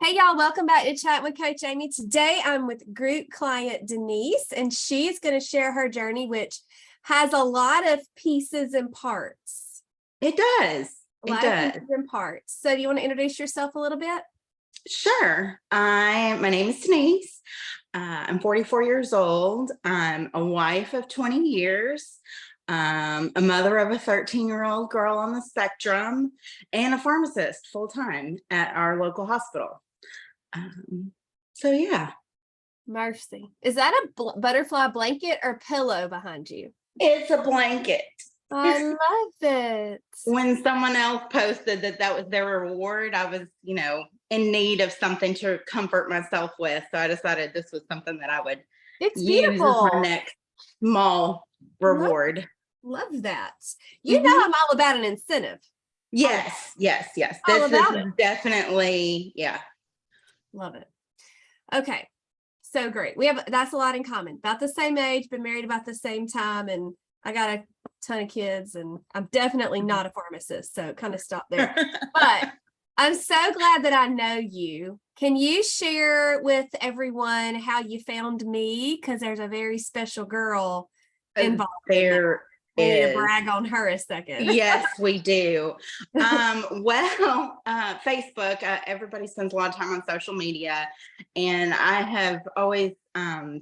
Hey y'all, welcome back to Chat with Coach Amy. Today I'm with group client Denise, and she's going to share her journey, which has a lot of pieces and parts. It does. Pieces and parts. So do you want to introduce yourself a little bit? Sure. My name is Denise. I'm 44 years old. I'm a wife of 20 years. A mother of a 13-year-old girl on the spectrum, and a pharmacist full-time at our local hospital. So yeah. Mercy. Is that a butterfly blanket or pillow behind you? It's a blanket. I love it. When someone else posted that was their reward, I was, in need of something to comfort myself with. So I decided this was something that I would use as my next small reward. Love that. You know I'm all about an incentive. Yes. This is definitely, yeah. Love it. Okay. So great. That's a lot in common. About the same age, been married about the same time, and I got a ton of kids, and I'm definitely not a pharmacist, so kind of stop there. But I'm so glad that I know you. Can you share with everyone how you found me? Because there's a very special girl involved. There we need to brag on her a second. Yes, we do. Facebook, everybody spends a lot of time on social media, and I have always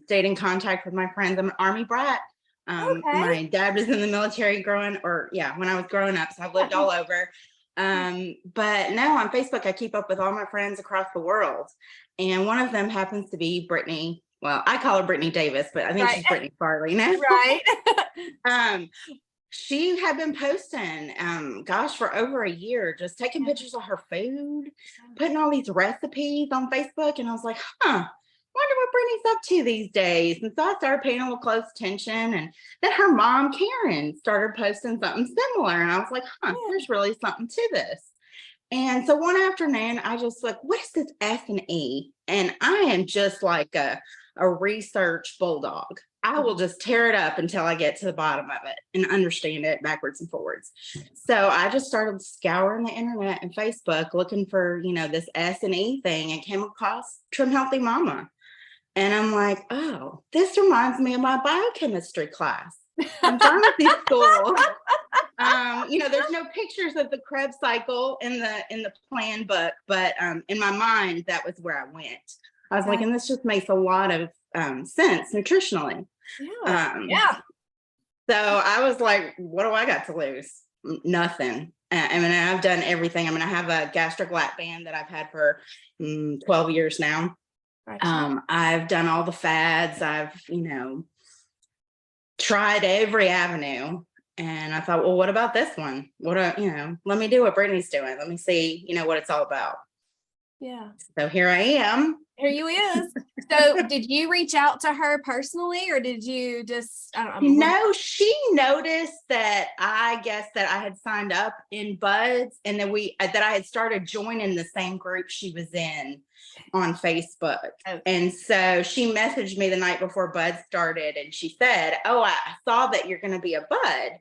stayed in contact with my friends. I'm an Army brat. My dad was in the military when I was growing up, so I've lived all over. But now on Facebook, I keep up with all my friends across the world. And one of them happens to be Brittany. Well, I call her Brittany Davis, but I think she's Brittany Farley now. Right. She had been posting, for over a year, just taking pictures of her food, putting all these recipes on Facebook. And I was like, wonder what Brittany's up to these days. And so I started paying a little close attention. And then her mom, Karen, started posting something similar. And I was like, there's really something to this. And so one afternoon, I just like, what is this S and E? And I am just like a research bulldog. I will just tear it up until I get to the bottom of it and understand it backwards and forwards. So I just started scouring the internet and Facebook looking for, this S and E thing, and came across Trim Healthy Mama. And I'm like, oh, this reminds me of my biochemistry class in pharmacy school. There's no pictures of the Krebs cycle in the plan book, but in my mind, that was where I went. I was like, and this just makes a lot of sense nutritionally. So I was like, what do I got to lose? Nothing. I've done everything. I have a gastric lap band that I've had for 12 years now. I've done all the fads. I've, tried every avenue. And I thought, well, what about this one? Let me do what Brittany's doing. Let me see, what it's all about. Yeah. So here I am. Here you is. So did you reach out to her personally, or did you just, No, she noticed that I had signed up in Buds, and then that I had started joining the same group she was in on Facebook. Okay. And so she messaged me the night before Buds started, and she said, oh, I saw that you're going to be a Bud.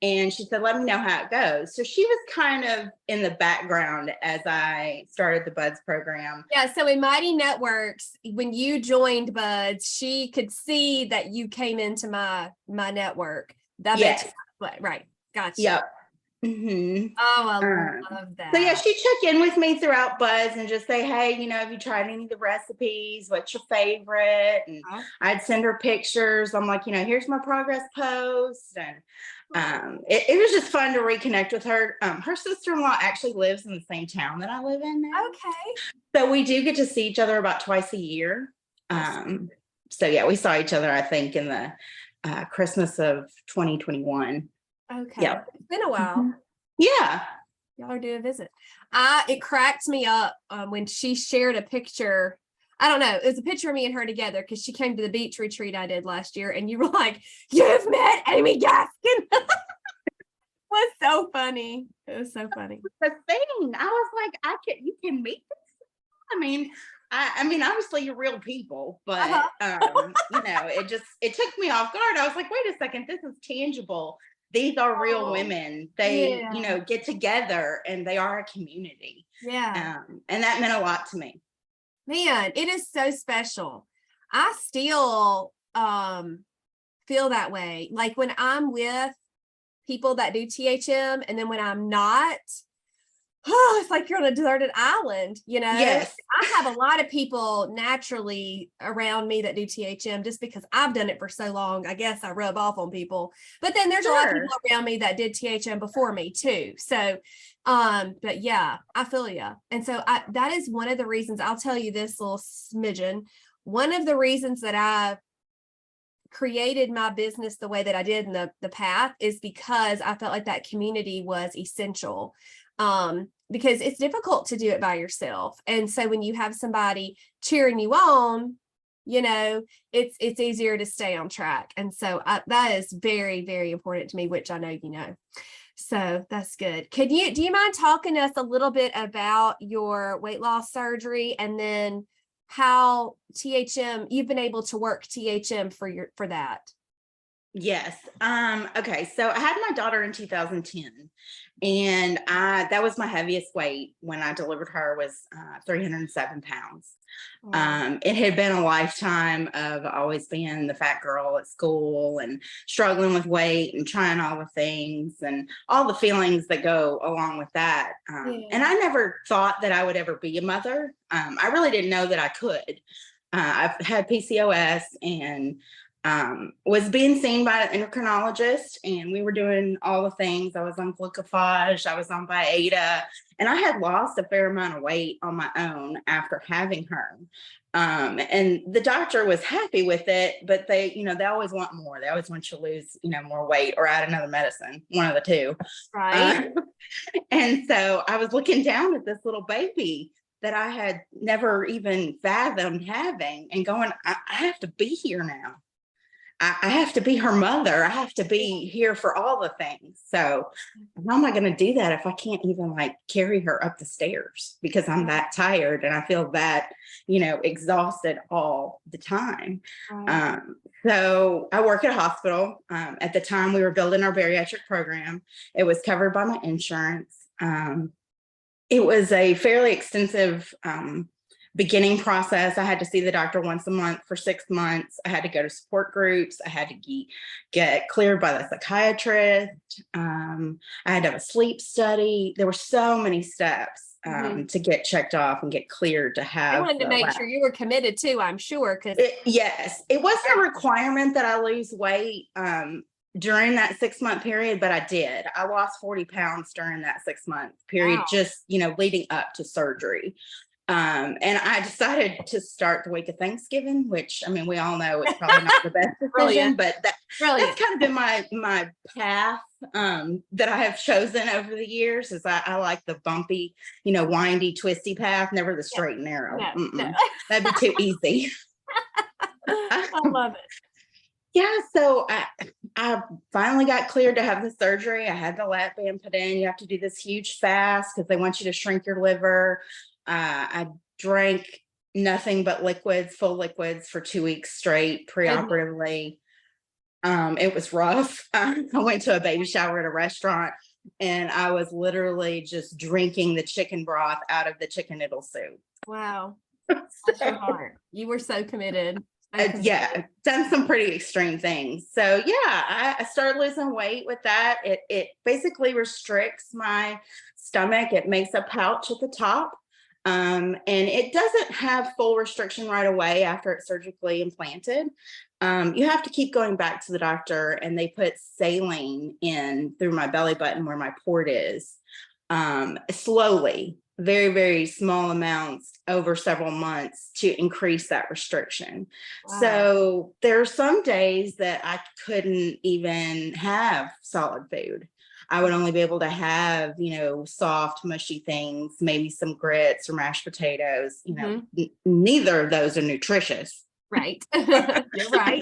And she said, let me know how it goes. So she was kind of in the background as I started the Buds program. Yeah. So in Mighty Networks, when you joined Buds, she could see that you came into my network. Right. Gotcha. Yep. Oh, I love that. So yeah, she check in with me throughout Buds and just say, hey, have you tried any of the recipes? What's your favorite? And I'd send her pictures. I'm like, here's my progress post. And it was just fun to reconnect with her. Her sister-in-law actually lives in the same town that I live in now. Okay. So we do get to see each other about twice a year. So yeah, we saw each other, I think, in the Christmas of 2021. Okay. Yeah. It's been a while. Yeah. Y'all are doing a visit. It cracked me up when she shared a picture. I don't know. It was a picture of me and her together because she came to the beach retreat I did last year, and you were like, you've met Amy Gaskin. It was so funny. It was so funny. The thing, I was like, you can meet this. I mean, obviously you're real people, but it took me off guard. I was like, wait a second, this is tangible. These are real women. They, get together, and they are a community. Yeah. And that meant a lot to me. Man, it is so special. I still feel that way. Like when I'm with people that do THM and then when I'm not, oh, it's like you're on a deserted island, you know? Yes. I have a lot of people naturally around me that do THM just because I've done it for so long. I guess I rub off on people. But then there's a lot of Sure. people around me that did THM before me too. So but yeah, I feel you. And so that is one of the reasons. I'll tell you this little smidgen. One of the reasons that I created my business the way that I did in the path is because I felt like that community was essential. Because it's difficult to do it by yourself. And so when you have somebody cheering you on, you know, it's easier to stay on track. And so that is very, very important to me, which I know you know. So that's good. Do you mind talking to us a little bit about your weight loss surgery and then how THM, you've been able to work THM for that? Yes. Okay. So I had my daughter in 2010, and that was my heaviest weight when I delivered her was 307 pounds. Wow. It had been a lifetime of always being the fat girl at school and struggling with weight and trying all the things and all the feelings that go along with that. And Yeah. I never thought that I would ever be a mother. I really didn't know that I could. I've had PCOS and was being seen by an endocrinologist, and we were doing all the things. I was on glucophage, I was on Viada, and I had lost a fair amount of weight on my own after having her. And the doctor was happy with it, but they always want more. They always want you to lose, more weight or add another medicine, one of the two. Right. And so I was looking down at this little baby that I had never even fathomed having and going, I have to be here now. I have to be her mother. I have to be here for all the things. So how am I going to do that if I can't even like carry her up the stairs because I'm that tired and I feel that, exhausted all the time. Right. So I work at a hospital. At the time we were building our bariatric program. It was covered by my insurance. It was a fairly extensive beginning process. I had to see the doctor once a month for 6 months. I had to go to support groups. I had to get cleared by the psychiatrist. I had to have a sleep study. There were so many steps to get checked off and get cleared to I have wanted to the make lab. sure you were committed too, I'm sure, because Yes, it wasn't a requirement that I lose weight during that 6-month period, but I did. I lost 40 pounds during that 6-month period, wow. just, leading up to surgery. And I decided to start the week of Thanksgiving, which I mean, we all know it's probably not the best decision, Brilliant. but that's Brilliant. kind of been my path that I have chosen over the years. Is I like the bumpy, windy, twisty path, never the straight and narrow. No. That'd be too easy. I love it. Yeah, so I finally got cleared to have the surgery. I had the lap band put in. You have to do this huge fast because they want you to shrink your liver. I drank nothing but liquids, full liquids for 2 weeks straight preoperatively. It was rough. I went to a baby shower at a restaurant and I was literally just drinking the chicken broth out of the chicken noodle soup. Wow. Bless your heart. You were so committed. Yeah, done some pretty extreme things. So yeah, I started losing weight with that. It basically restricts my stomach. It makes a pouch at the top. And it doesn't have full restriction right away after it's surgically implanted. You have to keep going back to the doctor, and they put saline in through my belly button where my port is, slowly, very, very small amounts over several months to increase that restriction. Wow. So there are some days that I couldn't even have solid food. I would only be able to have, soft, mushy things, maybe some grits or mashed potatoes. Neither of those are nutritious. Right. You're right.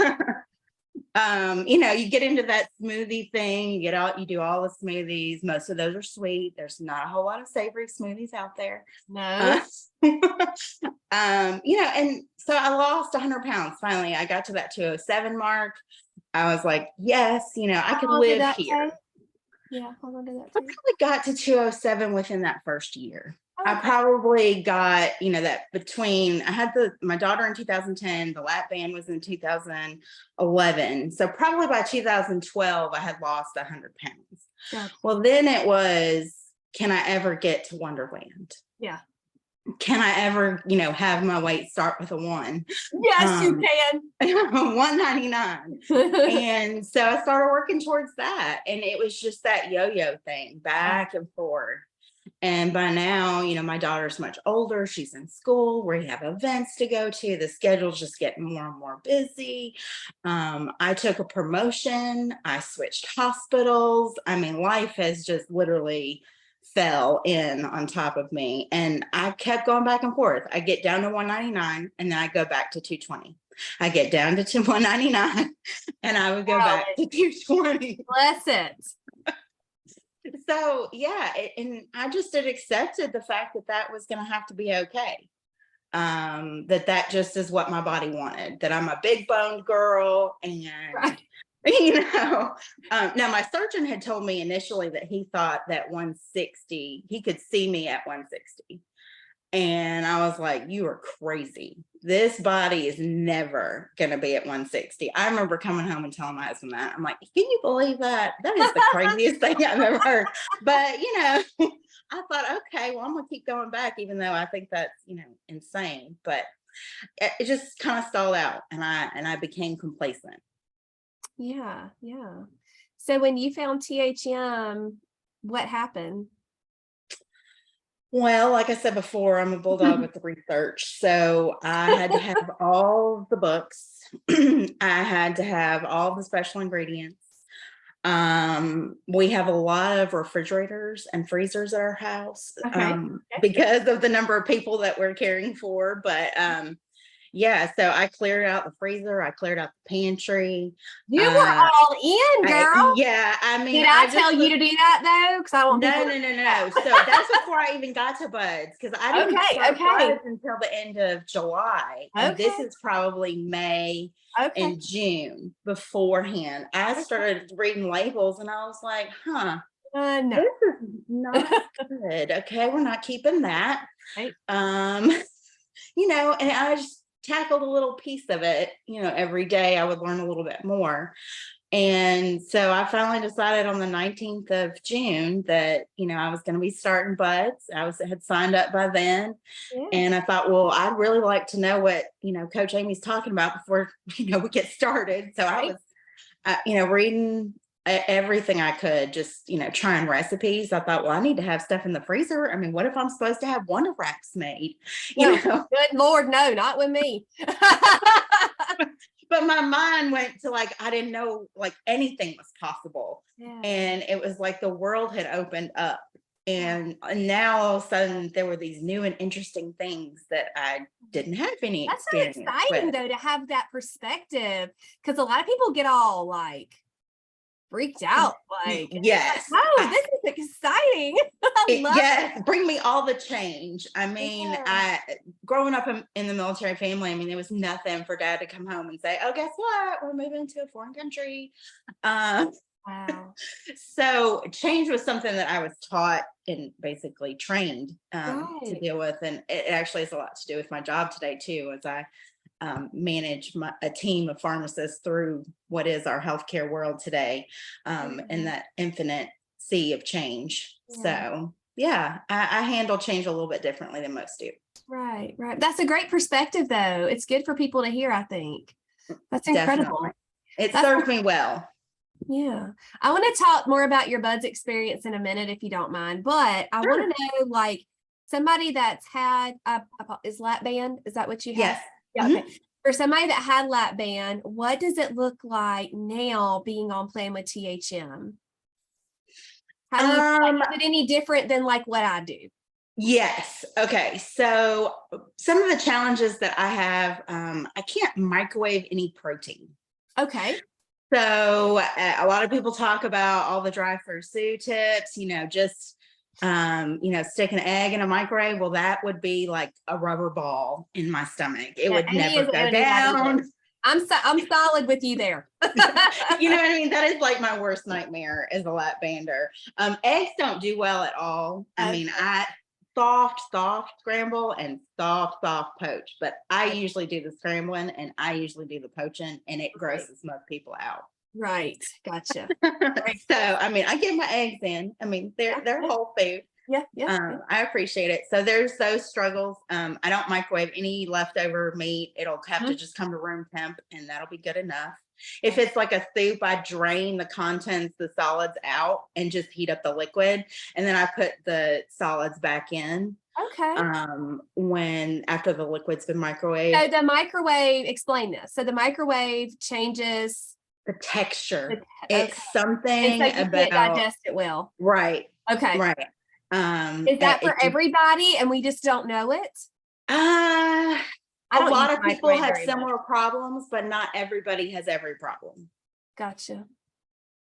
You get into that smoothie thing, you do all the smoothies. Most of those are sweet. There's not a whole lot of savory smoothies out there. No. And so I lost 100 pounds. Finally, I got to that 207 mark. I was like, yes, I could live here. Yeah, how long did that I take? probably got to 207 within that first year. I probably got, that between, I had my daughter in 2010, the lap band was in 2011. So probably by 2012, I had lost 100 pounds. Gotcha. Well, then it was, can I ever get to Wonderland? Yeah. Can I ever, have my weight start with a 1? Yes, you can. 199. And so I started working towards that. And it was just that yo-yo thing, back and forth. And by now, my daughter's much older. She's in school. We have events to go to. The schedule's just getting more and more busy. I took a promotion. I switched hospitals. I mean, life has just literally fell in on top of me. And I kept going back and forth. I get down to 199 and then I go back to 220. I get down to 199 and I would go back to 220. Bless it. So yeah, and I just had accepted the fact that was going to have to be okay. That just is what my body wanted, that I'm a big boned girl. And Right. Now my surgeon had told me initially that he thought that 160, he could see me at 160. And I was like, you are crazy. This body is never going to be at 160. I remember coming home and telling my husband that. I'm like, can you believe that? That is the craziest thing I've ever heard. But, I thought, okay, well, I'm going to keep going back, even though I think that's, insane. But it just kind of stalled out and I became complacent. Yeah. Yeah. So when you found THM, what happened? Well, like I said before, I'm a bulldog with the research. So I had to have all the books. I had to have all the special ingredients. We have a lot of refrigerators and freezers at our house, because of the number of people that we're caring for. But yeah, so I cleared out the freezer. I cleared out the pantry. You were all in, girl. I mean, did I tell you to do that though? Because I want people. No. So that's before I even got to buds, because I didn't start buds until the end of July. And this is probably May and June beforehand. I started reading labels and I was like, no. This is not good. Okay, we're not keeping that. Right. And I just tackled a little piece of it, every day I would learn a little bit more. And so I finally decided on the 19th of June that, I was going to be starting buds. Had signed up by then. Yeah. And I thought, well, I'd really like to know what, Coach Amy's talking about before, we get started. So I was, reading everything I could, just, trying recipes. I thought, well, I need to have stuff in the freezer. I mean, what if I'm supposed to have Wonder Wraps made? Good Lord, no, not with me. But my mind went to I didn't know anything was possible. Yeah. And it was like the world had opened up. And now all of a sudden there were these new and interesting things that I didn't have any experience with. That's so exciting though, to have that perspective, because a lot of people get all freaked out. Yes. Oh, this is exciting. Yes, bring me all the change. I mean, growing up in the military family, I mean, there was nothing for Dad to come home and say, oh, guess what? We're moving to a foreign country. Wow. So change was something that I was taught and basically trained to deal with. And it actually has a lot to do with my job today too, as I manage a team of pharmacists through what is our healthcare world today, and that infinite sea of change. Yeah. So yeah, I handle change a little bit differently than most do. Right. That's a great perspective though. It's good for people to hear, I think. That's incredible. Definitely. It served me well. Yeah. I want to talk more about your buds experience in a minute, if you don't mind, but I want to know, somebody that's had is lap band. Is that what you have? Yes. Yeah. Okay. For somebody that had lap band, what does it look like now being on plan with THM? How do you is it any different than what I do? Yes. Okay. So some of the challenges that I have, I can't microwave any protein. Okay. So a lot of people talk about all the drive-through tips, just stick an egg in a microwave. Well, that would be like a rubber ball in my stomach. It would never go down. I'm solid with you there. You know what I mean? That is like my worst nightmare as a lap bander. Eggs don't do well at all. I mean, soft scramble and soft poach. But I usually do the scrambling and I usually do the poaching, and it grosses most people out. Right. Gotcha. So, I mean, I get my eggs in. I mean, they're whole food. Yeah. I appreciate it. So there's those struggles. I don't microwave any leftover meat. It'll have to just come to room temp, and that'll be good enough. If it's like a soup, I drain the contents, the solids out, and just heat up the liquid, and then I put the solids back in. Okay. When after the liquid's been microwaved. So the microwave, explain this. So the microwave changes the texture. Okay. It's something and so you about can't digest it well. Right. Okay. Right. Is that for everybody and we just don't know it? A lot of people have very similar problems, but not everybody has every problem. Gotcha.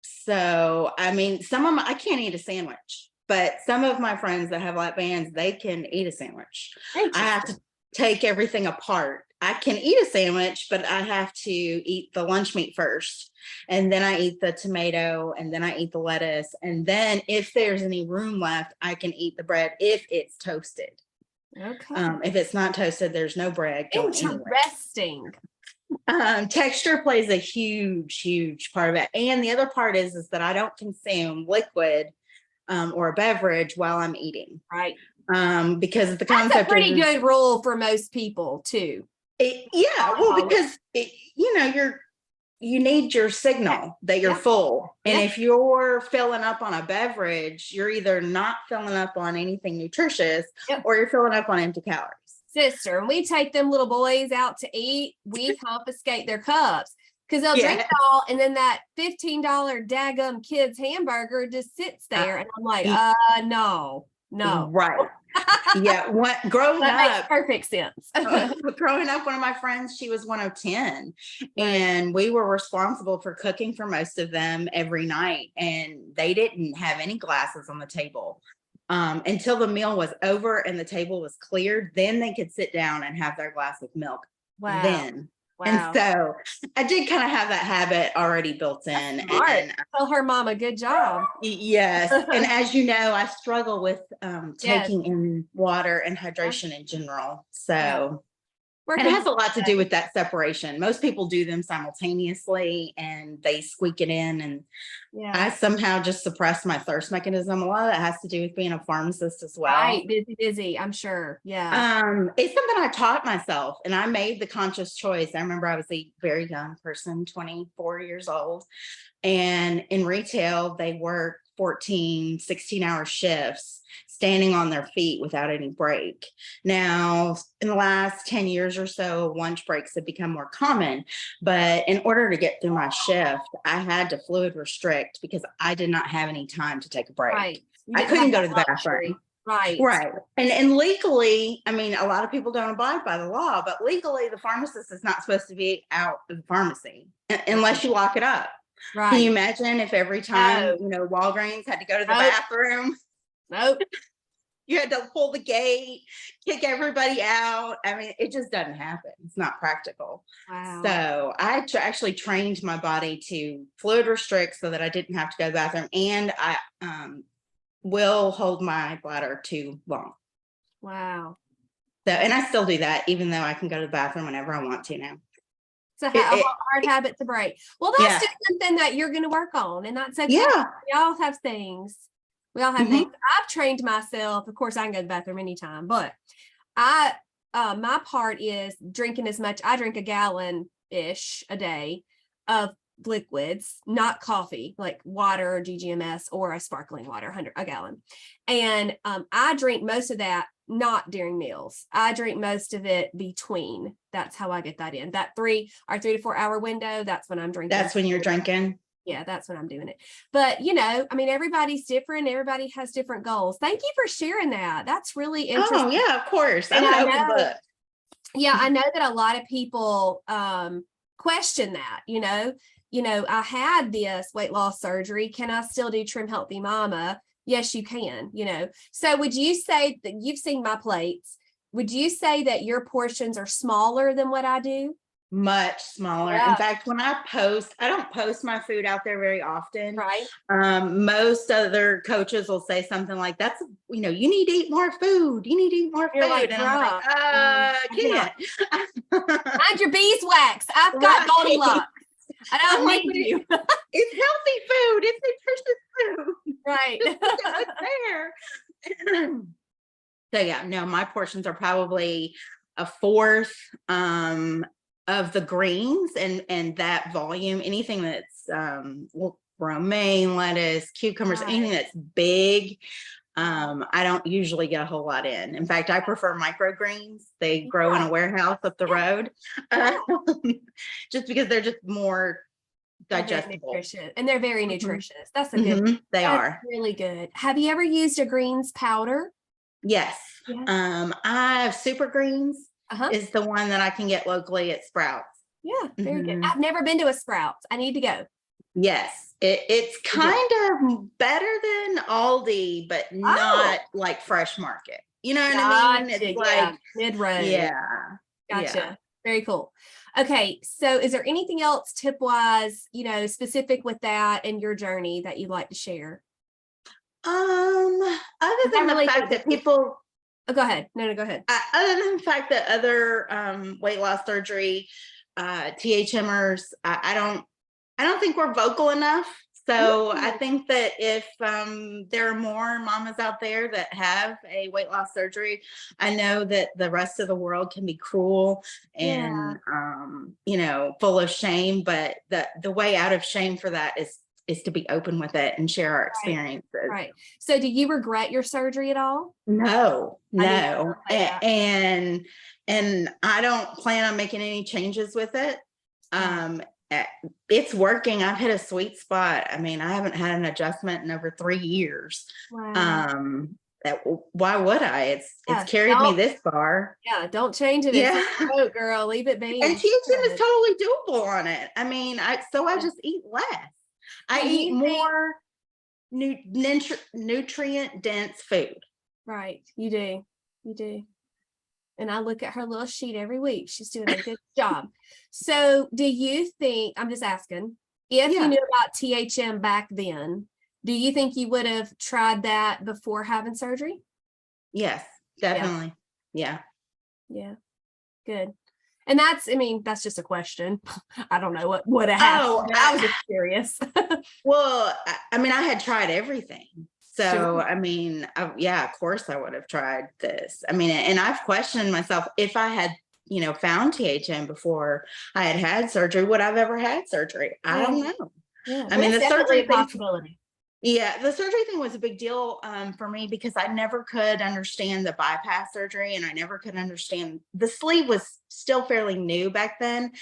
So, I mean, I can't eat a sandwich, but some of my friends that have lap bands, they can eat a sandwich. I have to take everything apart. I can eat a sandwich, but I have to eat the lunch meat first. And then I eat the tomato, and then I eat the lettuce. And then if there's any room left, I can eat the bread if it's toasted. Okay. If it's not toasted, there's no bread going anywhere. Interesting. Texture plays a huge part of it. And the other part is that I don't consume liquid or a beverage while I'm eating. Right. Because the concept That's a pretty good rule for most people too. Because you need your signal that you're full. And if you're filling up on a beverage, you're either not filling up on anything nutritious or you're filling up on empty calories. Sister, when we take them little boys out to eat, we confiscate their cups because they'll drink it all, and then that $15 daggum kids hamburger just sits there, and I'm like, no. Right. Yeah. Growing that up makes perfect sense. Growing up, one of my friends, she was one of 10, and we were responsible for cooking for most of them every night, and they didn't have any glasses on the table until the meal was over and the table was cleared. Then they could sit down and have their glass of milk. And so I did kind of have that habit already built in. And tell her mama, good job. Yes. And as you know, I struggle with taking in water and hydration in general. So and it has a lot to do with that separation. Most people do them simultaneously and they squeak it in. And I somehow just suppress my thirst mechanism. A lot of that has to do with being a pharmacist as well. Right. Busy, I'm sure. Yeah. It's something I taught myself, and I made the conscious choice. I remember I was a very young person, 24 years old. And in retail, they work 14, 16-hour shifts, standing on their feet without any break. Now, in the last 10 years or so, lunch breaks have become more common. But in order to get through my shift, I had to fluid restrict because I did not have any time to take a break. Right. I couldn't go to the bathroom. Right. And legally, I mean, a lot of people don't abide by the law, but legally, the pharmacist is not supposed to be out of the pharmacy unless you lock it up. Right. Can you imagine if every time, Walgreens had to go to the bathroom? Nope. You had to pull the gate, kick everybody out. I mean, it just doesn't happen. It's not practical. Wow. So I actually trained my body to fluid restrict so that I didn't have to go to the bathroom. And I will hold my bladder too long. Wow. So, and I still do that, even though I can go to the bathroom whenever I want to now. It's a hard habit to break. Well, that's just something that you're going to work on. And that's okay. Yeah. We all have things. Things. I've trained myself. Of course, I can go to the bathroom anytime, but my part is drinking as much. I drink a gallon-ish a day of liquids, not coffee, like water or GGMS or a sparkling water, a gallon. And I drink most of that not during meals. I drink most of it between. That's how I get that in. That 3 to 4 hour window, that's when I'm drinking. That's when you're drinking? Yeah, that's when I'm doing it. But, I mean, everybody's different. Everybody has different goals. Thank you for sharing that. That's really interesting. Oh, yeah, of course. I'm an open book. Yeah, I know that a lot of people question that, I had this weight loss surgery. Can I still do Trim Healthy Mama? Yes, you can, So would you say that you've seen my plates? Would you say that your portions are smaller than what I do? much smaller. Yeah. In fact, when I post, I don't post my food out there very often. Right. Most other coaches will say something like, "That's, you need to eat more food. You need to eat more You're food." like, And I'm like, "Bruh, I cannot. can't. Mind your beeswax. I've got Right. Goldilocks. I I'm don't like, need you." it's healthy food. It's nutritious food. Right. Just look at what's there. So yeah, no, my portions are probably a fourth of the greens, and that volume. Anything that's romaine, lettuce, cucumbers, anything that's big. I don't usually get a whole lot in. In fact, I prefer microgreens. They grow in a warehouse up the road, just because they're just more digestible. And they're very nutritious. That's a good. They are really good. Have you ever used a greens powder? Yes. Yeah. I have Super Greens is the one that I can get locally at Sprouts. Yeah, very good. I've never been to a Sprouts. I need to go. Yes, it's kind of better than Aldi, but not like Fresh Market. You know what I mean? It's like mid-road. Yeah. Gotcha. Yeah. Very cool. Okay, so is there anything else tip-wise, specific with that in your journey that you'd like to share? Other than the fact that people go ahead. No, go ahead. Other than the fact that other weight loss surgery THMers, I don't think we're vocal enough. So I think that if there are more mamas out there that have a weight loss surgery, I know that the rest of the world can be cruel and full of shame, but the way out of shame for that is to be open with it and share our experiences. Right. So do you regret your surgery at all? No. And I don't plan on making any changes with it. It's working. I've hit a sweet spot. I mean, I haven't had an adjustment in over 3 years. Wow. Why would I? It's carried me this far. Yeah, don't change it. It's a boat, girl. Leave it be. And THM is totally doable on it. I mean, I just eat less. I eat more nutrient dense food. Right. You do. And I look at her little sheet every week. She's doing a good job. So do you think, I'm just asking, if you knew about THM back then, do you think you would have tried that before having surgery? Yes, definitely. Yeah. Good. And that's just a question. I don't know what would have happened. I was just curious. Well, I mean, I had tried everything. So, I mean, of course I would have tried this. I mean, and I've questioned myself, if I had, found THM before I had surgery, would I've ever had surgery? I don't know. Yeah, I mean, the surgery possibility. Yeah, the surgery thing was a big deal for me because I never could understand the bypass surgery, and I never could understand the sleeve was still fairly new back then,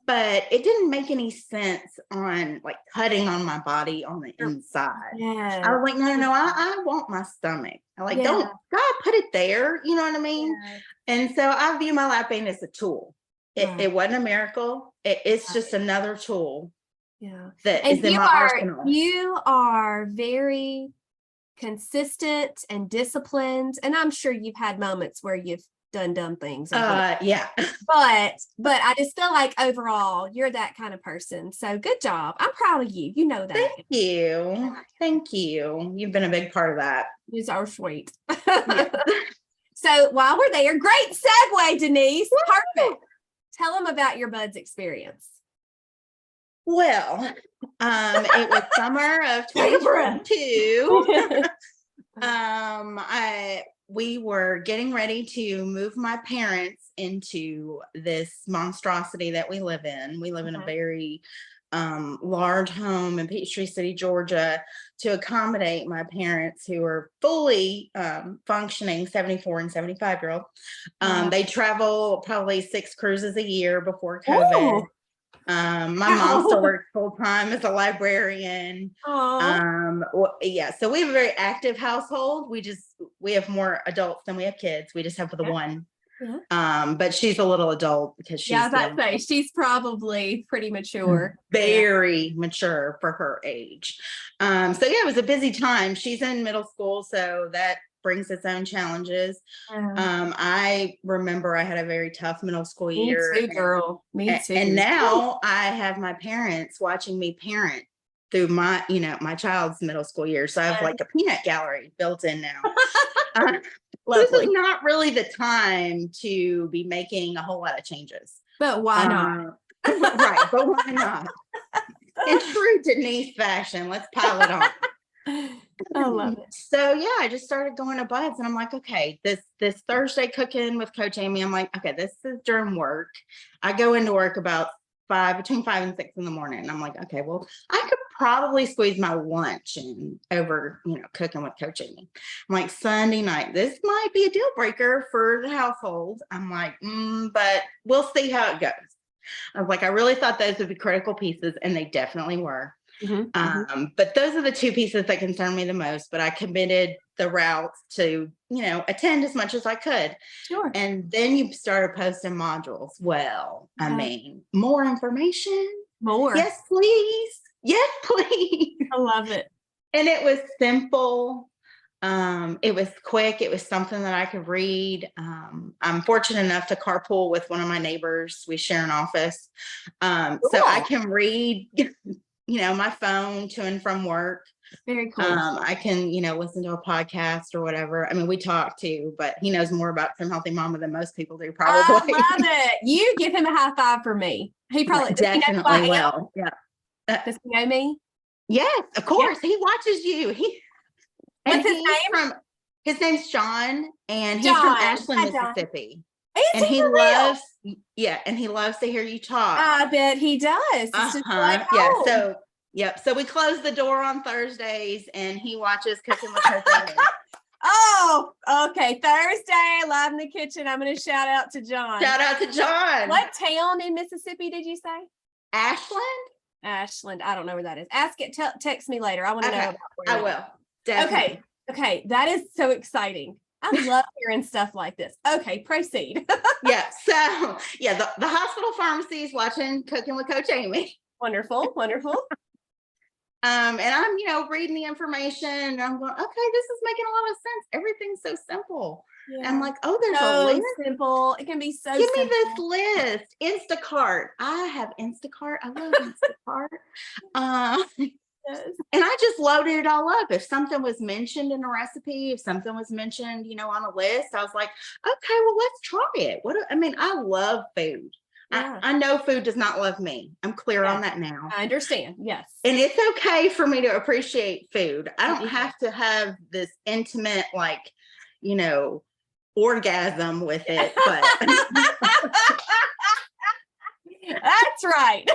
but it didn't make any sense on like cutting on my body on the inside. I was like, no, I want my stomach. I like, don't God put it there, you know what I mean? And so I view my lap band as a tool. It wasn't a miracle. It's just another tool. That is in my arsenal. You are very consistent and disciplined, and I'm sure you've had moments where you've done dumb things. But I just feel like overall you're that kind of person. So good job. I'm proud of you. You know that. Thank you. You've been a big part of that. You are sweet. So while we're there, great segue, Denise. Woo! Perfect. Tell them about your buds experience. Well, it was summer of 2022. We were getting ready to move my parents into this monstrosity that we live in. We live in a very large home in Peachtree City, Georgia, to accommodate my parents who are fully functioning 74 and 75-year-old. They travel probably 6 cruises a year before COVID. Ooh. My mom still works full time as a librarian. So we have a very active household. We have more adults than we have kids. We just have the one. But she's a little adult because she's probably pretty mature. Very mature for her age. It was a busy time. She's in middle school, so that brings its own challenges. Yeah. I remember I had a very tough middle school Me year. too, girl. Me too. And now I have my parents watching me parent through my, my child's middle school year. So I have like a peanut gallery built in now. This is Lovely. not really the time to be making a whole lot of changes. But why not? Right, but why not? In true Denise fashion, let's pile it on. I love it. So yeah, I just started going to buds, and I'm like, okay, this Thursday cooking with Coach Amy. I'm like, okay, this is during work. I go into work about between 5 and 6 in the morning. And I'm like, okay, well, I could probably squeeze my lunch in over, cooking with Coach Amy. I'm like, Sunday night, this might be a deal breaker for the household. I'm like, but we'll see how it goes. I was like, I really thought those would be critical pieces, and they definitely were. But those are the two pieces that concern me the most. But I committed the routes to, attend as much as I could. Sure. And then you started posting modules. Well, I mean, more information. More. Yes, please. Yes, please. I love it. And it was simple. It was quick. It was something that I could read. I'm fortunate enough to carpool with one of my neighbors. We share an office. So I can read, my phone to and from work. Very cool. I can, listen to a podcast or whatever. I mean, we talk too, but he knows more about Trim Healthy Mama than most people do, probably. I love it. You give him a high five for me. He probably definitely will. Yeah. Does he know me? Yes, of course. Yeah. He watches you. What's his name? His name's John, and he's from Ashland, Mississippi. And he loves, and he loves to hear you talk. I bet he does. It's just like home. So we close the door on Thursdays, and he watches Cooking with Coach Amy. Oh, okay. Thursday, live in the kitchen. I'm going to shout out to John. Shout out to John. What town in Mississippi did you say? Ashland. I don't know where that is. Ask it. Text me later. I want to know about where. I will. Definitely. Okay. That is so exciting. I love hearing stuff like this. Okay, proceed. So the hospital pharmacy is watching Cooking with Coach Amy. Wonderful. And I'm, reading the information, and I'm going, okay, this is making a lot of sense. Everything's so simple. Yeah. I'm like, oh, there's a list. Simple. It can be so Give simple. me this list. Instacart. I have Instacart. I love Instacart. Yes. And I just loaded it all up. If something was mentioned in a recipe, if something was mentioned, on a list, I was like, okay, well, let's try it. I love food. Yeah. I know food does not love me. I'm clear on that now. I understand. Yes. And it's okay for me to appreciate food. I don't have to have this intimate, orgasm with it, but that's right.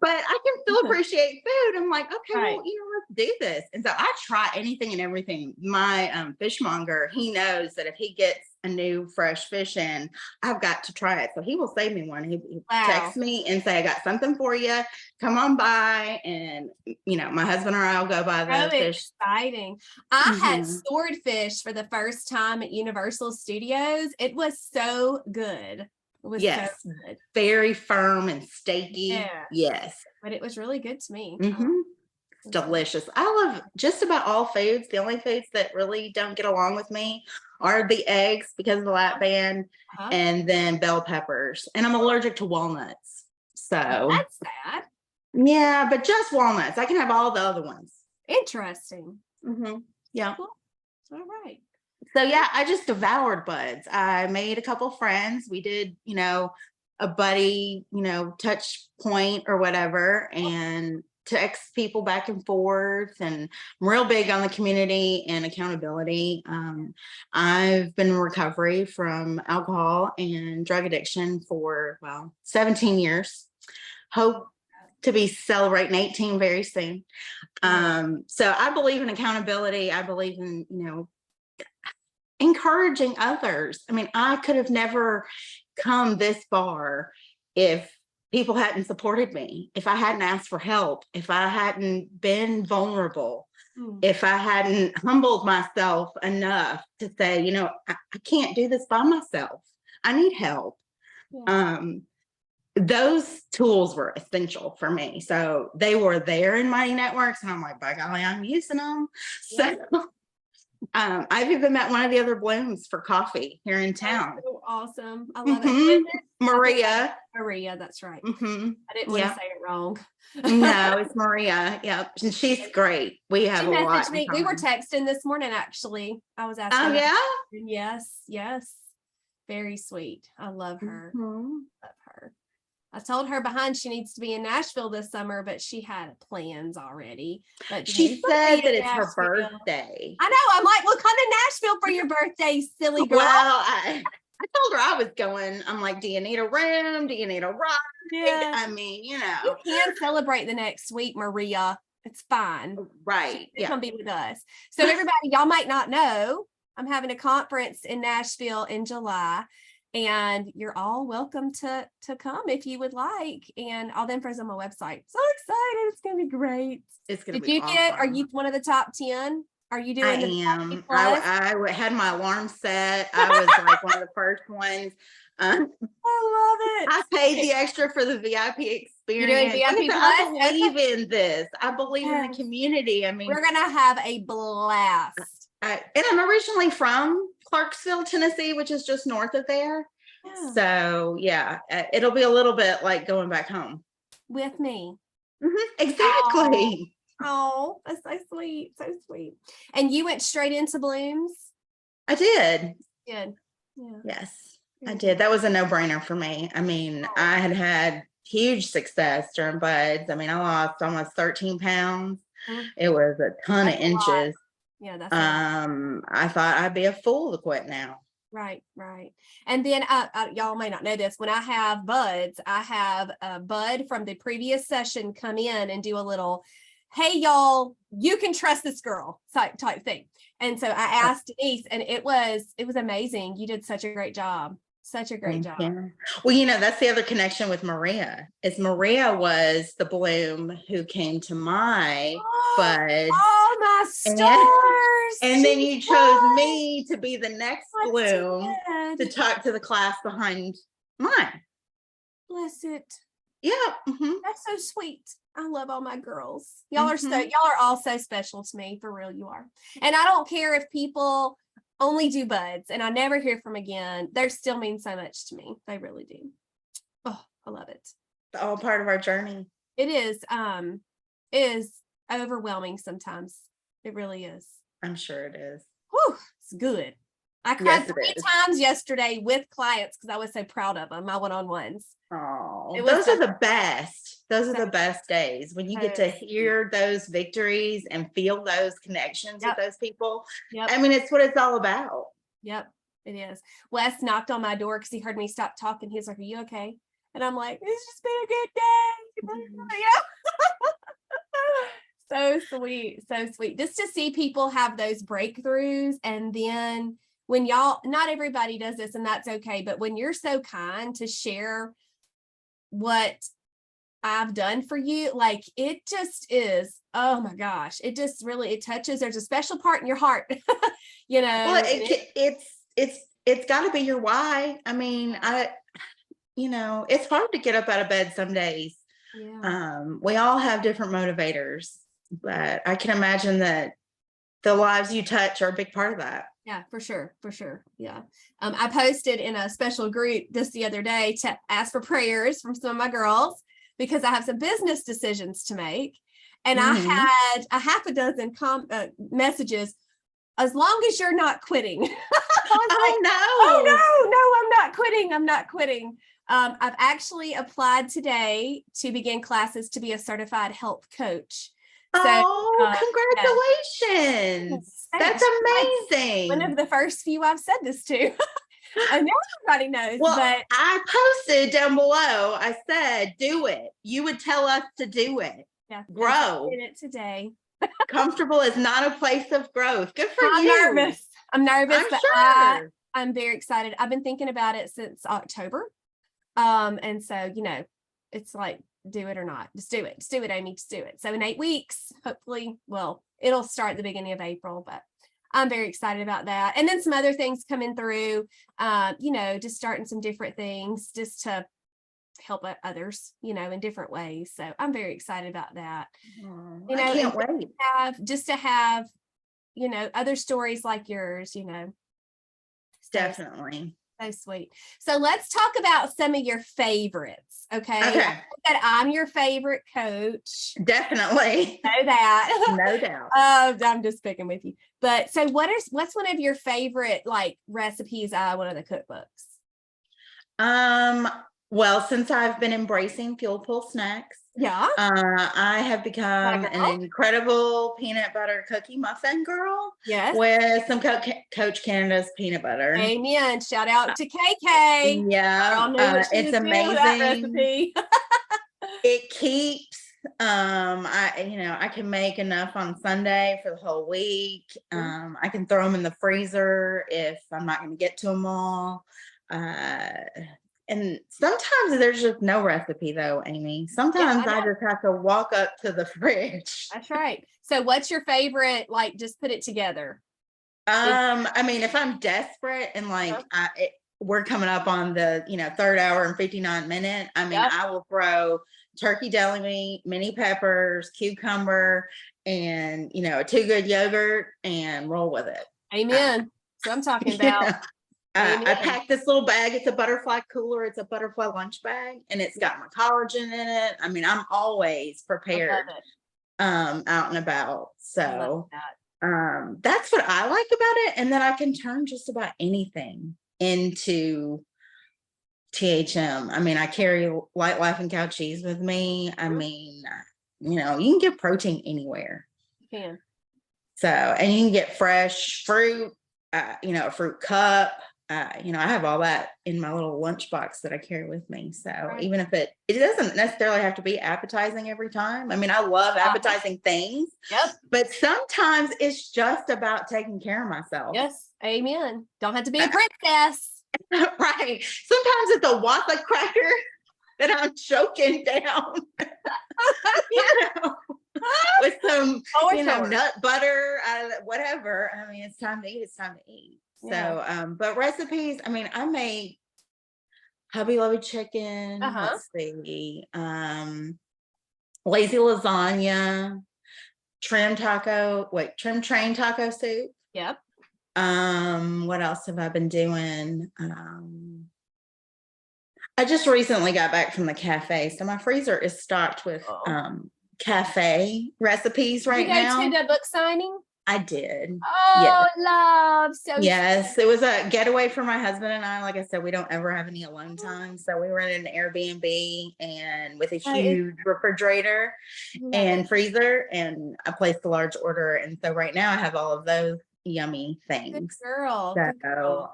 But I can still appreciate food. I'm like, okay, well, let's do this. And so I try anything and everything. My fishmonger, he knows that if he gets a new fresh fish in, I've got to try it. So he will save me one. He texts me and say, I got something for you. Come on by. And, my husband or I will go buy the fish. Exciting. I had swordfish for the first time at Universal Studios. It was so good. It was so good. Very firm and steaky. Yeah. Yes. But it was really good to me. It's delicious. I love just about all foods. The only foods that really don't get along with me are the eggs because of the lap band, and then bell peppers. And I'm allergic to walnuts. So that's sad. Yeah, but just walnuts. I can have all the other ones. Interesting. Yeah. Cool. All right. So I just devoured buds. I made a couple friends. We did, a buddy, touch point or whatever, and text people back and forth. And I'm real big on the community and accountability. I've been in recovery from alcohol and drug addiction for 17 years. Hope to be celebrating 18 very soon. So I believe in accountability. I believe in, encouraging others. I could have never come this far if people hadn't supported me, if I hadn't asked for help, if I hadn't been vulnerable, if I hadn't humbled myself enough to say, I can't do this by myself. I need help. Yeah. Those tools were essential for me. So they were there in Mighty Networks, and I'm like, by golly, I'm using them. So I've even met one of the other blooms for coffee here in That's town. so awesome. I love it. Who Mhm. is it? Maria. Maria, that's right. Hmm. I didn't want to Yeah. say it wrong. No, it's Maria. Yep. And she's great. We have She a lot messaged in me. We were common. texting this morning, actually. I was asking Oh, her. yeah? And yes, yes. Very sweet. I love her. Mhm. Love her. I told her behind she needs to be in Nashville this summer, but she had plans already. But Denise She will said be that in it's her Nashville. birthday. I know. I'm like, well, come to Nashville for your birthday, silly girl. Well, I told her I was going. I'm like, do you need a room? Do you need a ride? Yeah. I mean, You can celebrate the next week, Maria. It's fine. right. She's Yeah. gonna be with us. So everybody, y'all might not know, I'm having a conference in Nashville in July, and you're all welcome to come if you would like. And all the info's on my website. So excited! It's gonna be great. It's going to Did be you get? Are awesome. you one of the top 10? Are you I doing the am. VIP plus? I had my alarm set. I was like one of the first ones. I love I it. paid the extra for the VIP You're doing experience. VIP Because plus? I believe in this. I believe in the Yes. community. I mean, We're gonna have a blast. and I'm originally from Clarksville, Tennessee, which is just north of there. Yeah. So yeah, it'll be a little bit like going back home. With me. Exactly. Oh, that's so sweet. So sweet. And you went straight into blooms? I did. Good. Yeah. Yes, I Very did. That was a no-brainer for me. I mean, I had huge success during buds. I mean, I lost almost 13 pounds. Mhm. It was a ton of That's a lot. inches. Yeah, that's a lot. I thought I'd be a fool to quit now. Right, right. And then y'all may not know this. When I have buds, I have a bud from the previous session come in and do a little, hey y'all, you can trust this girl type thing. And so I asked Denise, and it was amazing. You did such a great job. Such a great job. Yeah. Well, that's the other connection with Maria. Is Maria was the bloom who came to my buds. Oh my stars. And then you chose me to be the next I bloom to did. talk to the class behind mine. Bless it. Yeah. That's so sweet. I love all my girls. Y'all are Mhm. y'all are all so special to me, for real. You are. And I don't care if people only do buds and I never hear from again. They still mean so much to me. They really do. Oh, I love it. It's all part of our journey. It is overwhelming sometimes. It really is. I'm sure it is. Whew, it's good. I cried Yes, it 3 is. times yesterday with clients because I was so proud of them, my one-on-ones. Oh, It was those are the best. Those are so- the best days when you get so to hear those victories and feel those connections Yep. with those people. Yep. I mean, it's what it's all about. Yep, it is. Wes knocked on my door because he heard me stop talking. He's like, "Are you okay?" And I'm like, "It's just been a good day." You know? So sweet, so sweet. Just to see people have those breakthroughs, and then when y'all, not everybody does this, and that's okay. But when you're so kind to share what I've done for you, like it just is, oh my gosh, it just really, it touches, there's a special part in your heart, Well, it's got to be your why. I mean, it's hard to get up out of bed some days. yeah. We all have different motivators, but I can imagine that the lives you touch are a big part of that. Yeah, for sure. For sure. Yeah. I posted in a special group just the other day to ask for prayers from some of my girls because I have some business decisions to make. And I had a half a dozen messages, as long as you're not quitting. Oh, no, I'm not quitting. I'm not quitting. I've actually applied today to begin classes to be a certified health coach. Congratulations. That's amazing. One of the first few I've said this to. I know everybody knows. Well, but I posted down below, I said, do it. You would tell us to do it. Yeah, grow. I did it today. Comfortable is not a place of growth. Good for I'm you. nervous. I'm nervous, I'm but sure. I'm very excited. I've been thinking about it since October. And so, it's like, do it or not. Just do it. Just do it, Amy. Just do it. So in 8 weeks, hopefully, well, it'll start at the beginning of April, but I'm very excited about that. And then some other things coming through, just starting some different things just to help others, in different ways. So I'm very excited about that. I can't wait. To have other stories like yours, So Definitely. so sweet. So let's talk about some of your favorites. Okay. Okay. I know that I'm your favorite coach. Definitely. Know that. No doubt. I'm just picking with you. But so what's one of your favorite like recipes out of one of the cookbooks? Well, since I've been embracing Fuel Pull snacks, Yeah. I have become That an girl. incredible peanut butter cookie muffin girl Yes. with some Coach Canada's peanut butter. Amen. Shout out to KK. Yeah, Girl knew what she it's was doing with that amazing. recipe. It keeps, I can make enough on Sunday for the whole week. I can throw them in the freezer if I'm not going to get to them all. And sometimes there's just no recipe though, Amy. Sometimes I I know. just have to walk up to the fridge. That's right. So what's your favorite? Like, just put it together. I mean, if I'm desperate and like we're coming up on the 3rd hour and 59 minute, I mean, Yep. I will throw turkey deli meat, mini peppers, cucumber, and a 2 Good yogurt and roll with it. Amen. So I'm talking about. I packed this little bag. It's a butterfly cooler. It's a butterfly lunch bag, and it's got my collagen in it. I mean, I'm always prepared out and about. So that's what I like about it. And then I can turn just about anything into THM. I mean, I carry Light Life and Cow cheese with me. I mean, you can get protein anywhere. You can. So, and you can get fresh fruit, a fruit cup. I have all that in my little lunchbox that I carry with me. So even if it doesn't necessarily have to be appetizing every time. I mean, I love appetizing things. Yep. But sometimes it's just about taking care of myself. Yes. Amen. Don't have to be a princess. Right. Sometimes it's a waffle cracker that I'm choking down. With some, nut butter, whatever. I mean, it's time to eat. It's time to eat. Yeah. So, but recipes, I mean, I made Hubby Lubby chicken. Let's see. Lazy lasagna, trim train taco soup. Yep. What else have I been doing? I just recently got back from the cafe, so my freezer is stocked with cafe recipes right now. Did you go to the book signing? I did. Oh, yes. Love. So yes, it was a getaway for my husband and I. Like I said, we don't ever have any alone time. So we rented an Airbnb and with a huge refrigerator and freezer, and I placed a large order. And so right now I have all of those yummy things. Good girl. So,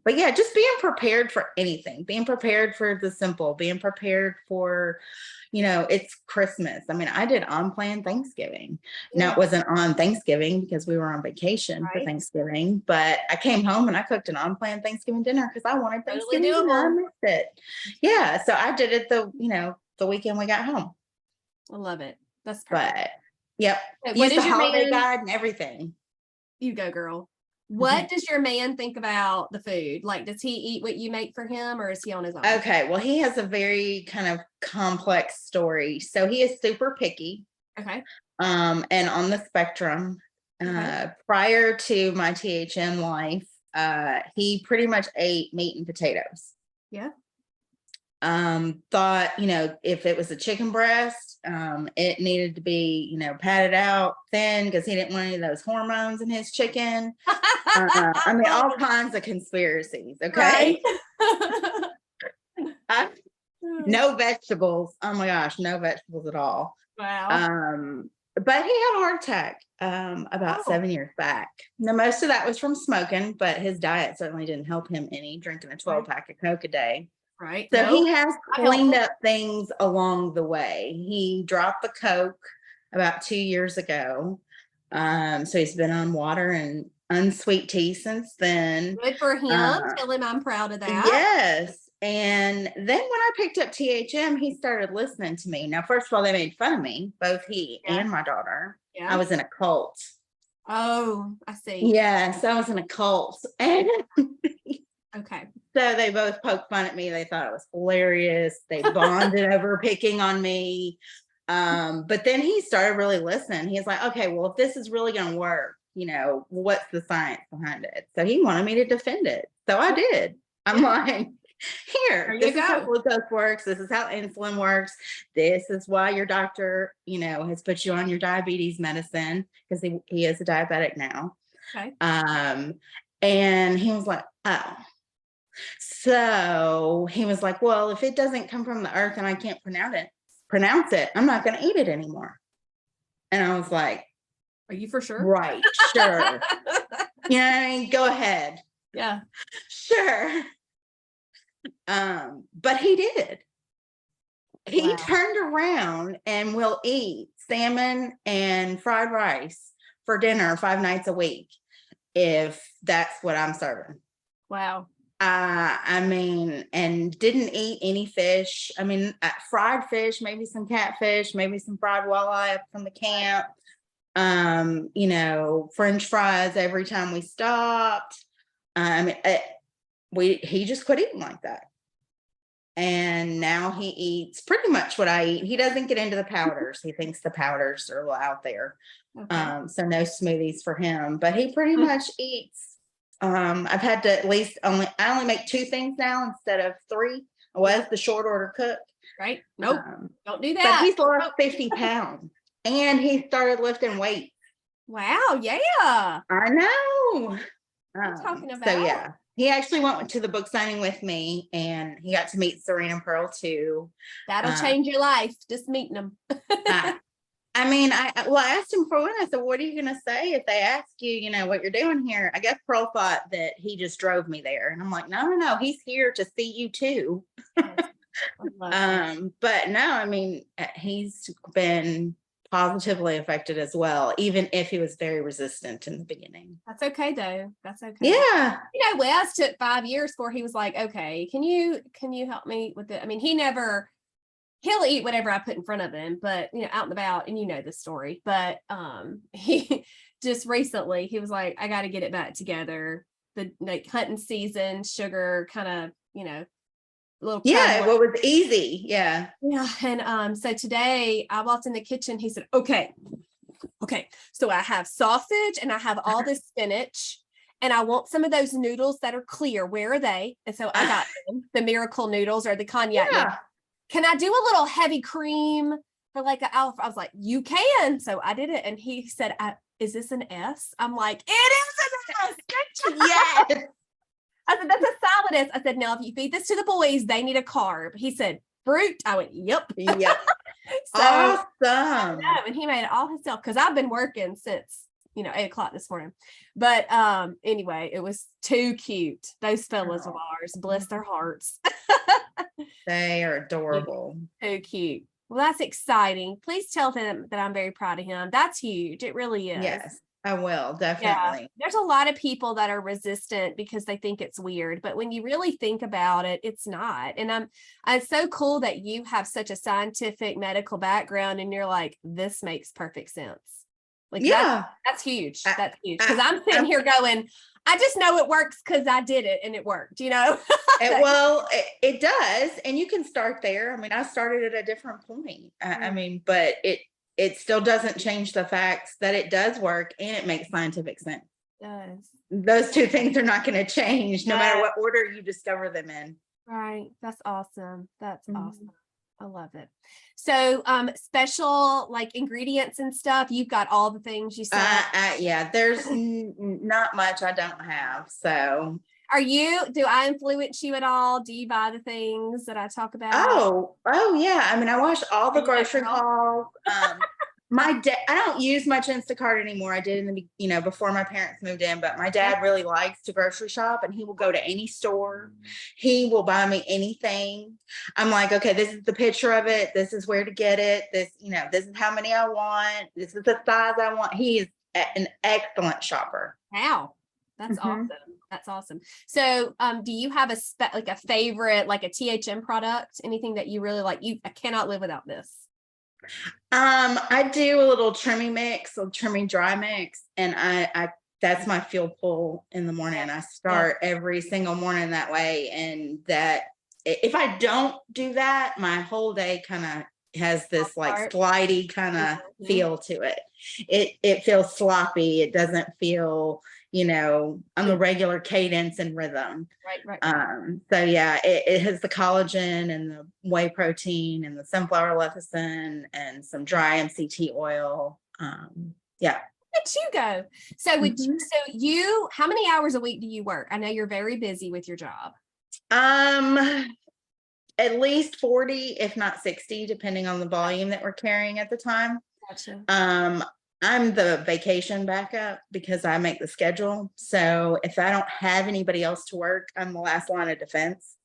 but yeah, just being prepared for anything, being prepared for the simple, being prepared for, it's Christmas. I mean, I did unplanned Thanksgiving. Yeah. Now it wasn't on Thanksgiving because we were on vacation for Thanksgiving, but I came home and I cooked an unplanned Thanksgiving dinner because I wanted Thanksgiving dinner. I missed it. Yeah. So I did it the weekend we got home. I love it. That's perfect. But yep. What is your holiday guide and everything. You go, girl. What does your man think about the food? Like, does he eat what you make for him or is he on his own? Okay. Well, he has a very kind of complex story. So he is super picky. Okay. And on the spectrum. Prior to my THM life, he pretty much ate meat and potatoes. Yeah. Thought, if it was a chicken breast, it needed to be, padded out thin because he didn't want any of those hormones in his chicken. I mean, all kinds of conspiracies. Okay. Right? No vegetables. Oh my gosh, no vegetables at all. Wow. But he had a heart attack about 7 years back. Now, most of that was from smoking, but his diet certainly didn't help him any, drinking a 12-pack of Coke a day. Right. So he has cleaned up things along the way. He dropped the Coke about 2 years ago. So he's been on water and unsweet tea since then. Good for him. Tell him I'm proud of that. Yes. And then when I picked up THM, he started listening to me. Now, first of all, they made fun of me, both he and my daughter. Yeah. I was in a cult. Oh, I see. Yes, I was in a cult. And okay. So they both poked fun at me. They thought it was hilarious. They bonded over picking on me. But then he started really listening. He's like, okay, well, if this is really going to work, what's the science behind it? So he wanted me to defend it. So I did. I'm like, There here, you this is how go. glucose works. This is how insulin works. This is why your doctor, has put you on your diabetes medicine, because he is a diabetic now. Okay. And he was like, oh. So he was like, well, if it doesn't come from the earth and I can't pronounce it, I'm not going to eat it anymore. And I was like, Are you for sure? right, sure. Go ahead. Yeah. Sure. But he did. He Wow. turned around and will eat salmon and fried rice for dinner 5 nights a week if that's what I'm serving. Wow. And didn't eat any fish. Fried fish, maybe some catfish, maybe some fried walleye up from the camp. French fries every time we stopped. He just quit eating like that. And now he eats pretty much what I eat. He doesn't get into the powders. He thinks the powders are out there. Okay. So no smoothies for him, but he pretty much eats. I've had to I only make 2 things now instead of 3. I was the short order cook. Right. Nope. Don't do But that. he's lost 50 pounds and he started lifting weights. Wow. Yeah. I know. What are you talking about? So yeah, he actually went to the book signing with me and he got to meet Serena Pearl too. That'll change your life. Just meeting them. I asked him for one. I said, what are you going to say if they ask you, what you're doing here? I guess Pearl thought that he just drove me there. And I'm like, no, he's here to see you too. But no, he's been positively affected as well, even if he was very resistant in the beginning. That's okay though. That's okay. Yeah. Wes took 5 years before he was like, okay, can you help me with it? He'll eat whatever I put in front of him, but out and about, and the story. But he just recently he was like, I got to get it back together. The hunting season, sugar, kind of, little. Yeah, what was easy. Yeah. Yeah. And so today I walked in the kitchen. He said, okay. So I have sausage and I have all this spinach. And I want some of those noodles that are clear. Where are they? And so I got them, the miracle noodles or the cognac. Yeah. Can I do a little heavy cream for like an hour? I was like, you can. So I did it. And he said, is this an S? I'm like, it is an S. Yes. I said, that's a solid S. I said, now if you feed this to the boys, they need a carb. He said, fruit. I went, yep. Yep. So, awesome. Yeah, and he made it all himself because I've been working since 8:00 this morning. But anyway, it was too cute. Those fellas of ours, bless their hearts. They are adorable. So cute. Well, that's exciting. Please tell them that I'm very proud of him. That's huge. It really is. Yes, I will, definitely. Yeah. There's a lot of people that are resistant because they think it's weird, but when you really think about it, it's not. And it's so cool that you have such a scientific medical background and you're like, this makes perfect sense. Like, yeah, that's huge. That's huge. Because I'm sitting here going, I just know it works because I did it and it worked, It does. And you can start there. I started at a different point. But it still doesn't change the facts that it does work and it makes scientific sense. It does. Those 2 things are not going to change no matter what order you discover them in. Right. That's awesome. That's awesome. I love it. So special like ingredients and stuff. You've got all the things you said. Yeah, there's not much I don't have. So do I influence you at all? Do you buy the things that I talk about? Oh yeah. I watched all the grocery hauls. My dad, I don't use much Instacart anymore. I did in the, before my parents moved in, but my dad really likes to grocery shop and he will go to any store. He will buy me anything. I'm like, okay, this is the picture of it. This is where to get it. This is how many I want. This is the size I want. He is an excellent shopper. Wow. That's awesome. That's awesome. So, do you have a favorite, like a THM product, anything that you really like? I cannot live without this. I do a little trimming dry mix, and I that's my fuel pull in the morning. I start every single morning that way, and that if I don't do that, my whole day kind of has this like Part. slidey kind of Mhm. feel to it. It feels sloppy. It doesn't feel, on the regular cadence and rhythm. Right. So yeah, it has the collagen and the whey protein and the sunflower lecithin and some dry MCT oil. Yeah. Where did you go? So Mhm. how many hours a week do you work? I know you're very busy with your job. At least 40, if not 60, depending on the volume that we're carrying at the time. Gotcha. I'm the vacation backup because I make the schedule. So if I don't have anybody else to work, I'm the last line of defense.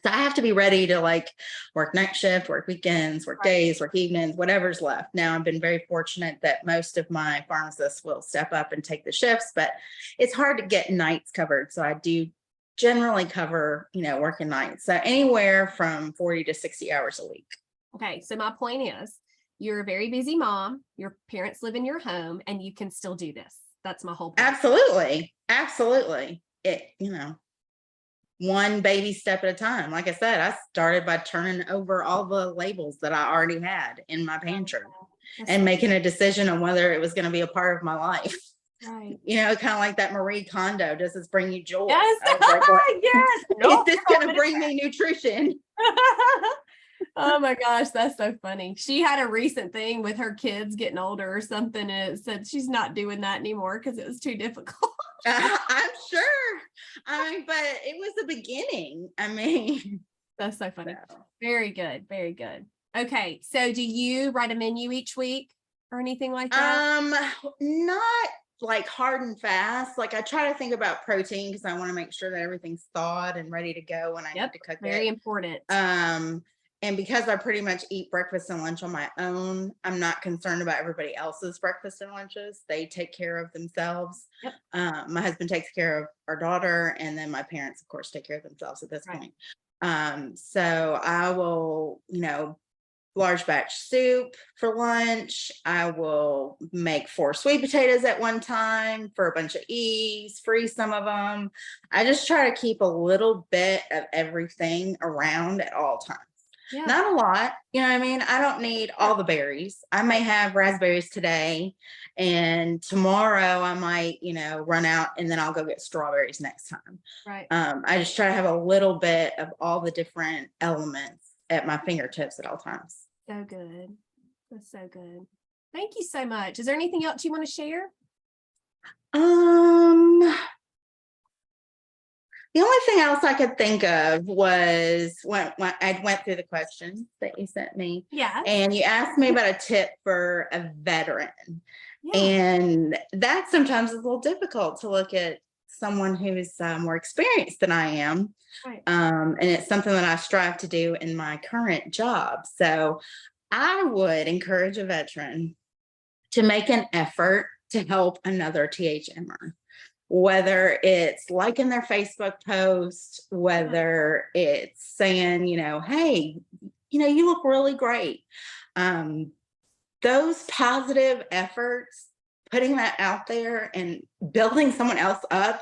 So I have to be ready to like work night shift, work weekends, work Right. days, work evenings, whatever's left. Now I've been very fortunate that most of my pharmacists will step up and take the shifts, but it's hard to get nights covered. So I do generally cover, working nights. So anywhere from 40 to 60 hours a week. Okay. So my point is you're a very busy mom, your parents live in your home, and you can still do this. That's my whole point. Absolutely. Absolutely. One baby step at a time. Like I said, I started by turning over all the labels that I already had in my pantry and making a decision on whether it was going to be a part of my life. Right. Kind of like that Marie Kondo, does this bring you joy? Yes. I was like, what? Yes. Is this going to bring me nutrition? Oh my gosh, that's so funny. She had a recent thing with her kids getting older or something, and it said she's not doing that anymore because it was too difficult. I'm sure. But it was the beginning. That's so funny. So. Very good. Very good. Okay. So do you write a menu each week or anything like that? Not like hard and fast. Like I try to think about protein because I want to make sure that everything's thawed and ready to go when I need to cook it. Very important. And because I pretty much eat breakfast and lunch on my own, I'm not concerned about everybody else's breakfast and lunches. They take care of themselves. Yep. My husband takes care of our daughter, and then my parents, of course, take care of themselves at this point. So I will, large batch soup for lunch. I will make 4 sweet potatoes at one time for a bunch of ease, freeze some of them. I just try to keep a little bit of everything around at all times. Yeah. Not a lot, I don't need all the berries. I may have raspberries today, and tomorrow I might, run out, and then I'll go get strawberries next time. Right. I just try to have a little bit of all the different elements at my fingertips at all times. So good. That's so good. Thank you so much. Is there anything else you want to share? The only thing else I could think of was when I went through the questions that you sent me. Yeah. And you asked me about a tip for a veteran. Yeah. And that sometimes is a little difficult to look at someone who's more experienced than I am. Right. And it's something that I strive to do in my current job. So I would encourage a veteran to make an effort to help another THMer. Whether it's liking their Facebook post, whether it's saying, hey, you look really great. Those positive efforts, putting that out there and building someone else up,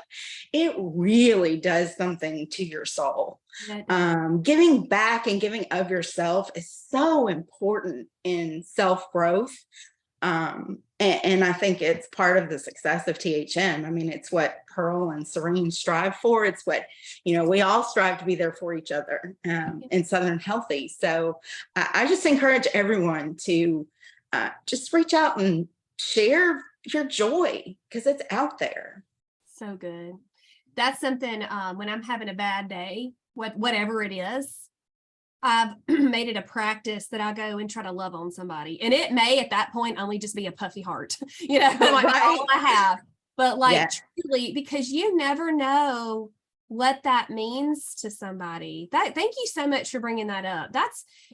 it really does something to your soul. Giving back and giving of yourself is so important in self-growth. And I think it's part of the success of THM. It's what Pearl and Serene strive for. It's what, we all strive to be there for each other in Southern Healthy. So I just encourage everyone to just reach out and share your joy because it's out there. So good. That's something when I'm having a bad day, whatever it is, I've made it a practice that I go and try to love on somebody. And it may at that point only just be a puffy heart, that might be all I have. But truly, because you never know what that means to somebody. Thank you so much for bringing that up.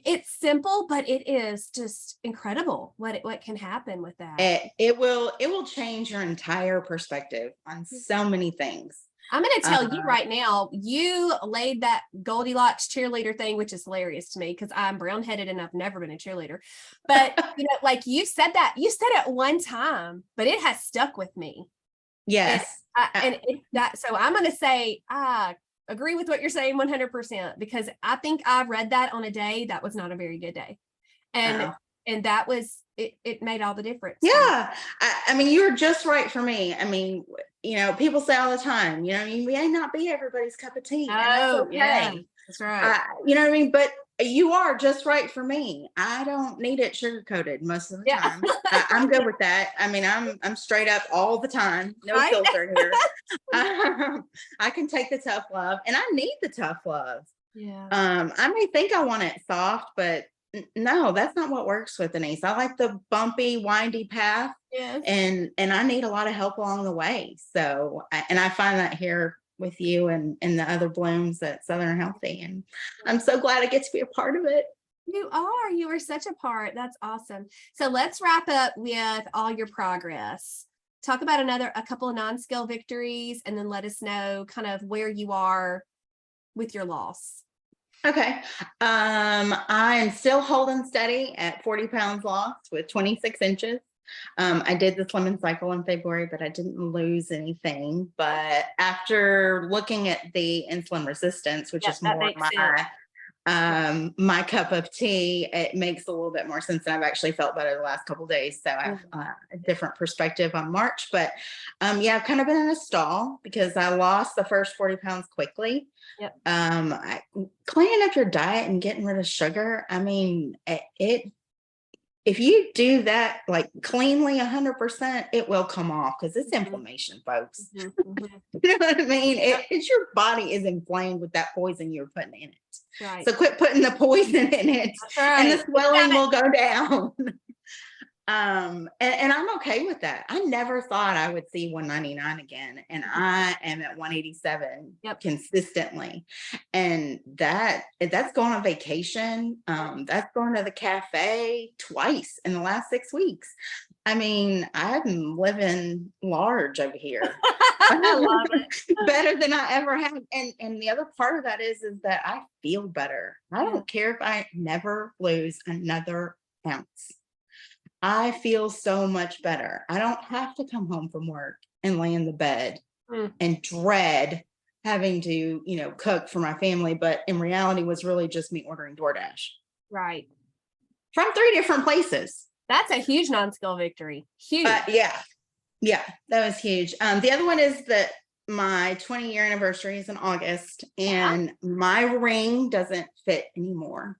It's simple, but it is just incredible what can happen with that. It will change your entire perspective on so many things. I'm going to tell you right now, you laid that Goldilocks cheerleader thing, which is hilarious to me because I'm brown headed and I've never been a cheerleader. But, like you said it one time, but it has stuck with me. Yes. So I'm going to say, I agree with what you're saying 100% because I think I read that on a day that was not a very good day. And that was it made all the difference. Yeah. I mean, you're just right for me. I mean, people say all the time, you may not be everybody's cup of tea. And that's okay. Yeah, that's right. You know what I mean? But you are just right for me. I don't need it sugar coated most of the time. I'm good with that. I mean, I'm straight up all the time. No Right? filter here. I can take the tough love, and I need the tough love. Yeah. I may think I want it soft, but no, that's not what works with Denise. I like the bumpy, windy path. Yes. And I need a lot of help along the way. So, and I find that here with you and the other blooms at Southern Healthy. And I'm so glad I get to be a part of it. You are such a part. That's awesome. So let's wrap up with all your progress. Talk about a couple of non-scale victories, and then let us know kind of where you are with your loss. Okay. I am still holding steady at 40 pounds lost with 26 inches. I did the Slimming cycle in February, but I didn't lose anything. But after looking at the insulin resistance, which is more my cup of tea, it makes a little bit more sense. And I've actually felt better the last couple of days. So I have a different perspective on March. But I've kind of been in a stall because I lost the first 40 pounds quickly. Yep. Cleaning up your diet and getting rid of sugar. I mean, if you do that like cleanly 100%, it will come off because it's inflammation, folks. You know what I mean? It's your body is inflamed with that poison you're putting in it. Right. So quit putting the poison in it, and the swelling will go down. And I'm okay with that. I never thought I would see 199 again, and I am at 187 consistently. And that's going on vacation. That's going to the cafe twice in the last 6 weeks. I mean, I'm living large over here. I love it. Better than I ever have. And the other part of that is that I feel better. I don't care if I never lose another ounce. I feel so much better. I don't have to come home from work and lay in the bed and dread having to, cook for my family. But in reality, was really just me ordering DoorDash. Right. From 3 different places. That's a huge non-scale victory. Huge. Yeah, that was huge. The other one is that my 20-year anniversary is in August, and my ring doesn't fit anymore.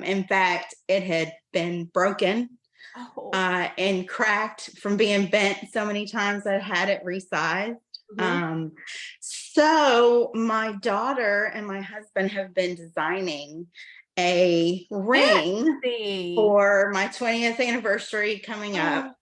In fact, it had been broken. And cracked from being bent so many times. I had it resized. So my daughter and my husband have been designing a ring for my 20th anniversary coming up.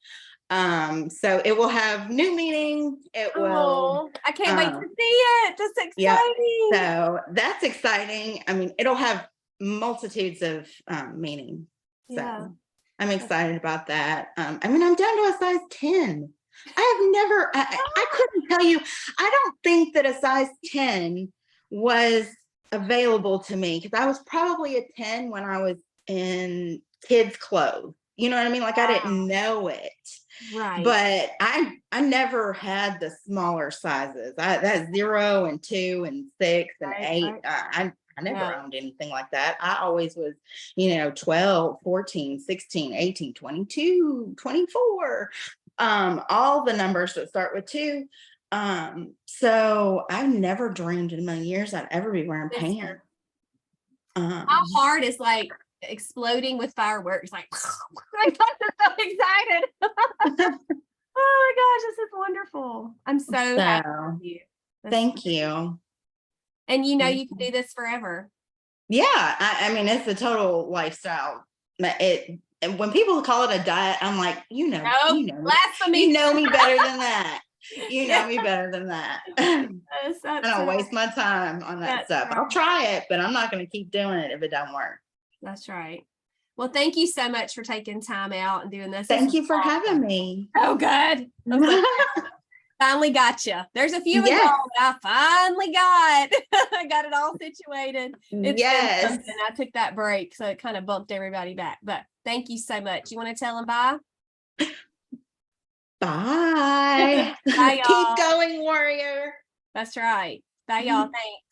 So it will have new meaning. It will. I can't wait to see it. That's exciting. So that's exciting. I mean, it'll have multitudes of meaning. So I'm excited about that. I mean, I'm down to a size 10. I couldn't tell you. I don't think that a size 10 was available to me, because I was probably a 10 when I was in kids' clothes. You know what I mean? Like I didn't know it. Right. But I never had the smaller sizes. That's 0 and 2 and 6 and 8. I never owned anything like that. I always was, 12, 14, 16, 18, 22, 24, all the numbers that start with 2. So I never dreamed in a million years I'd ever be wearing pants. My heart is like exploding with fireworks. Like, I'm so excited. Oh my gosh, this is wonderful. I'm so happy with you. Thank you. And you can do this forever. Yeah. I mean, it's a total lifestyle. And when people call it a diet, I'm like, blasphemy. You know me better than that. You know me better than that. I don't waste my time on that stuff. I'll try it, but I'm not going to keep doing it if it doesn't work. That's right. Well, thank you so much for taking time out and doing this. Thank you for having me. Oh, good. Finally got you. There's a few involved. I finally I got it all situated. It's I took that break, so it kind of bumped everybody back. But thank you so much. You want to tell them bye? Bye. Bye, y'all. Keep going, warrior. That's right. Bye, y'all. Thanks.